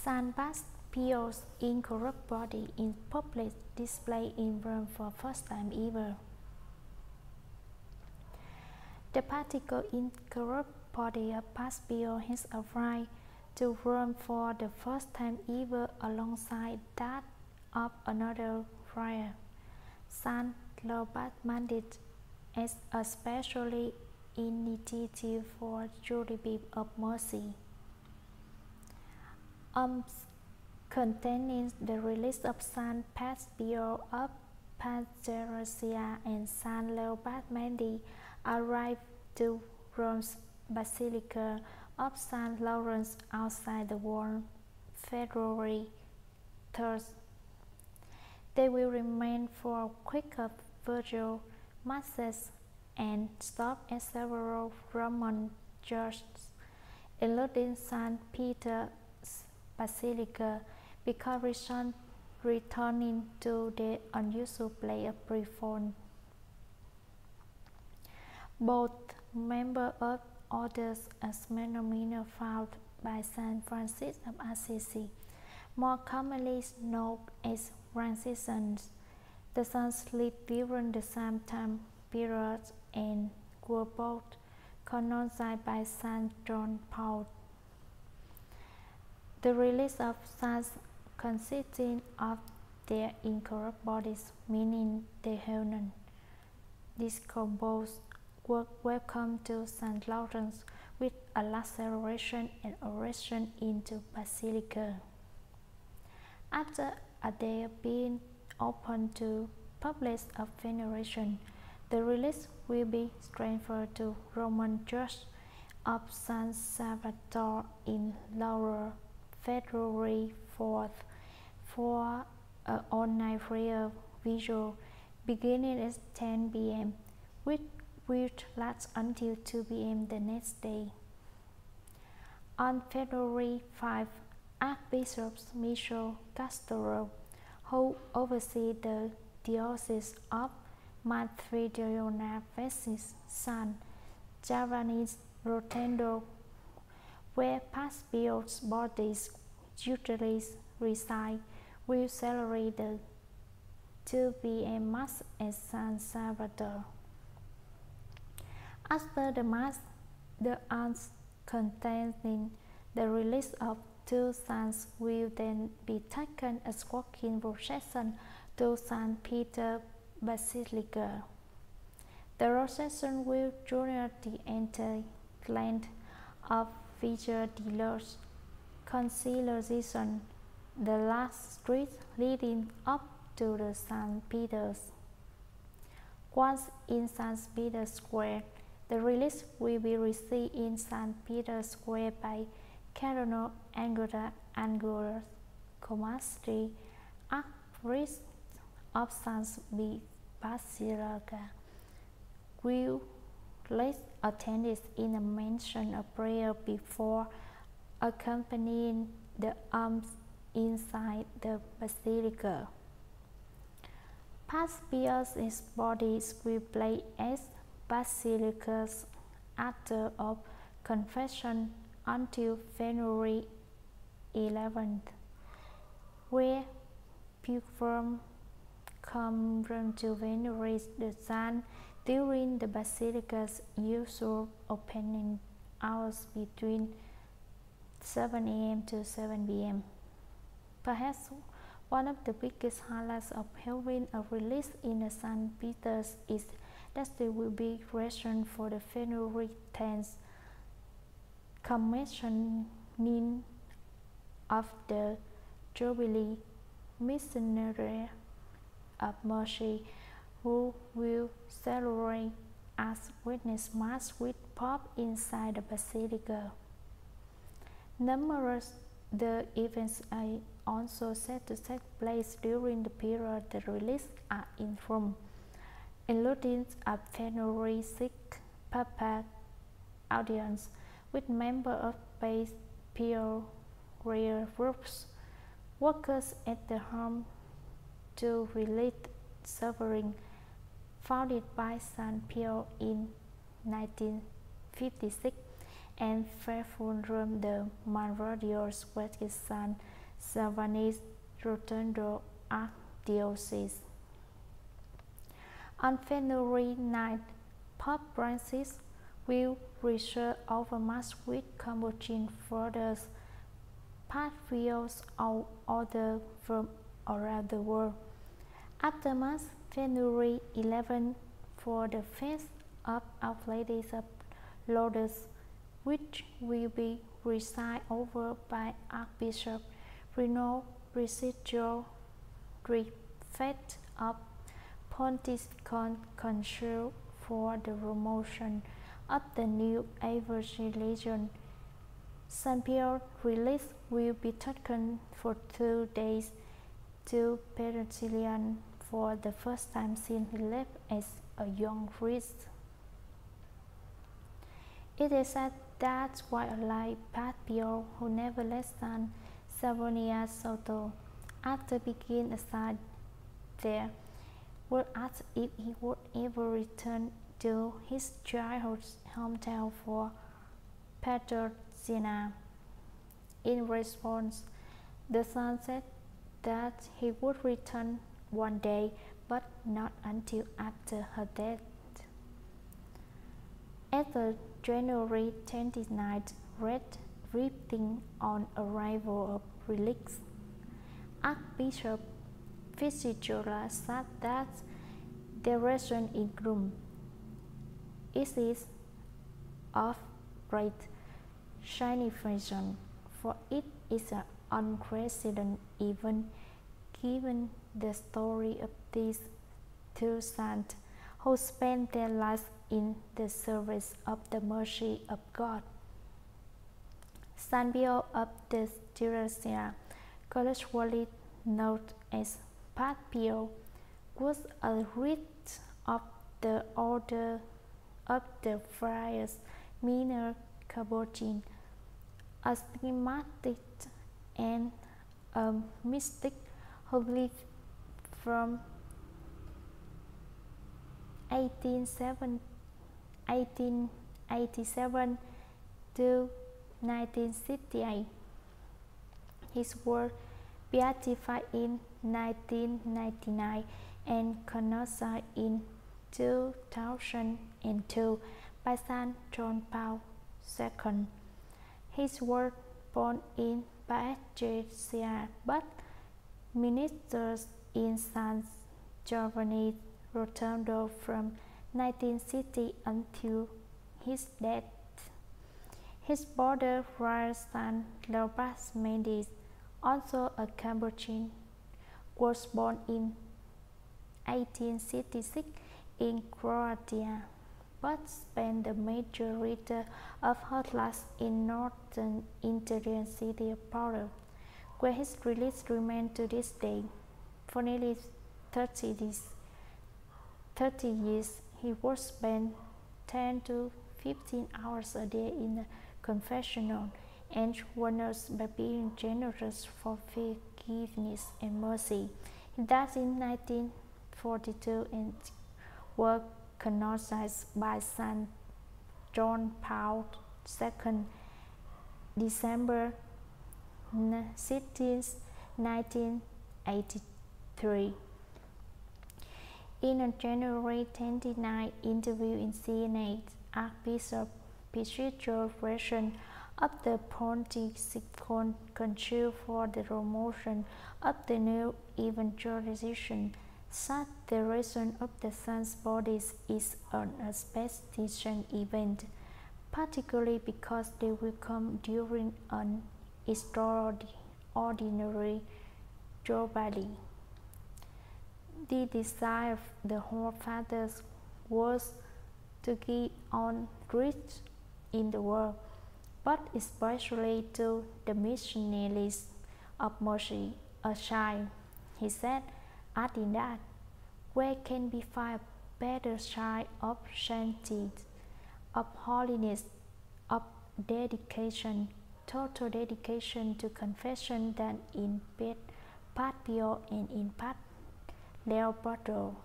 San Pio's incorrupt body in public display in Rome for first time ever. The particle incorrupt body of Pio has arrived to Rome for the first time ever alongside that of another friar, Saint Laurent Mandit, as a specially initiative for Jubilee of Mercy. Containing the release of San Pio of Panterosia and San Laurent Mandi arrived to Rome's Basilica of St. Lawrence outside the wall February 3rd. They will remain for quick virtual masses and stop at several Roman churches, including St. Peter's Basilica, because returning to the unusual place of reform. Both members of orders as phenomena found by Saint Francis of Assisi, more commonly known as Franciscans. The sons lived during the same time period and were both canonized by Saint John Paul. The release of saints consisting of their incorrupt bodies, meaning they have none decomposed, were welcomed to St. Lawrence with a laceration and erection into Basilica. After a day of being open to public veneration, the release will be transferred to Roman Church of San Salvatore in Laura, February 4th, for an all-night prayer vigil beginning at 10 p.m., which will last until 2 p.m. the next day. On February 5, Archbishop Michel Castro, who oversees the Diocese of Madrid-Girona, visits San Giovanni Rotondo, where Pio's bodies usually reside, will celebrate the 2 p.m. Mass at San Salvador. After the Mass, the urns containing the release of two saints will then be taken as walking procession to St. Peter's Basilica. The procession will journey the entire length of Via Dolores Conciliation, the last street leading up to the St. Peter's. Once in St. Peter's Square, the release will be received in St. Peter's Square by Cardinal Angelo Comastri, Archpriest of St. Basilica, will lead attendees in a mention of prayer before accompanying the alms inside the Basilica. Pio's body will play as Basilica's altar of confession until February 11th, where pilgrims come to venerate the saint during the Basilica's usual opening hours between 7 a.m. to 7 p.m. Perhaps one of the biggest highlights of having a release in St. Peter's is that there will be reason for the February 10th commissioning of the Jubilee Missionary of Mercy, who will celebrate as witness Mass with Pope inside the Basilica. Numerous the events are also set to take place during the period the release are in Rome, including a February 6th Papal audience with members of Pio groups, workers at the Home to Relieve Suffering, founded by St. Pio in 1956, and faithful from the Monrovia West San Salvanis Rotundo Archdiocese. On February 9, Pope Francis will reserve over Mass with Cambodian fathers, patriarchs or others from around the world. After Mass, February 11, for the Feast of Our Lady of Lourdes, which will be presided over by Archbishop Reno Residual, Prefect of Pontifical Council for the Promotion of the New Evangelization. St. Pierre's release will be taken for 2 days to Peregrine for the first time since he left as a young priest. It is said that while alive, Padre Pio, who never less than Savonia Soto, after being assigned there, was asked if he would ever return to his childhood hometown for Petrogena. In response, the son said that he would return one day, but not until after her death. At the January 29th red reaping on arrival of relics, Archbishop Fitzgerald said that the reason in gloom is of great significance, for it is an unprecedented event given the story of these two saints who spent their lives in the service of the mercy of God. San Pio of the Teresa, colloquially known as Padre Pio, was a rite of the Order of the Friars Minor Capuchin, a schematic and a mystic who lived from 1887 to 1968. His was beatified in 1999 and canonized in 2002 by Saint John Paul II. He was born in Paescia but ministered in San Giovanni Rotondo from 1960 until his death. His brother Friar San Leopas Mendes, also a Cambodian, was born in 1866 in Croatia, but spent the majority of her life in northern Italian city of Padua, where his relics remain to this day. For nearly 30 years, he would spend 10 to 15 hours a day in the confessional and wonders by being generous for forgiveness and mercy. He died in 1942 and was canonized by Saint John Paul II, December 16, 1983. In a January 29 interview in CNN, Archbishop Pietro version of the Pontifical Council for the Promotion of the New Evangelization said the reason of the saints' bodies is an expectation event, particularly because they will come during an extraordinary jubilee. The desire of the Holy Fathers was to give on rich in the world, but especially to the missionaries of mercy, a child. He said, adding that, where can be found a better child of sanctity, of holiness, of dedication, total dedication to confession than in Padre Pio and in Padre Leopoldo.